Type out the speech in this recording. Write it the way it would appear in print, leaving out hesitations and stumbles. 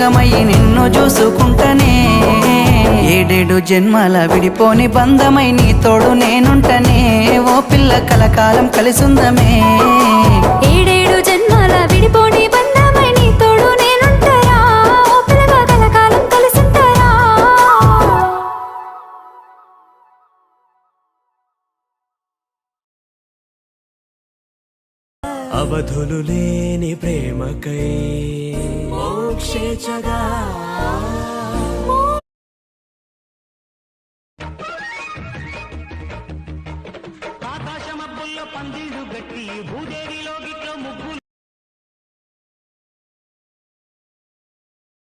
భాగమయ్యి నిన్ను చూసుకుంటనే ఏడేడు జన్మల విడిపోని బంధమై నీ తోడు నేనుంటనే ఓ పిల్ల కలకాలం కలిసుందమే ఏడేడు జన్మల విడిపోని బంధమై నీ తోడు నేనుంటరా ఓ పిల్లగా కలకాలం కలిసుంటరా అవధులు లేని ప్రేమకై మోక్షేచగా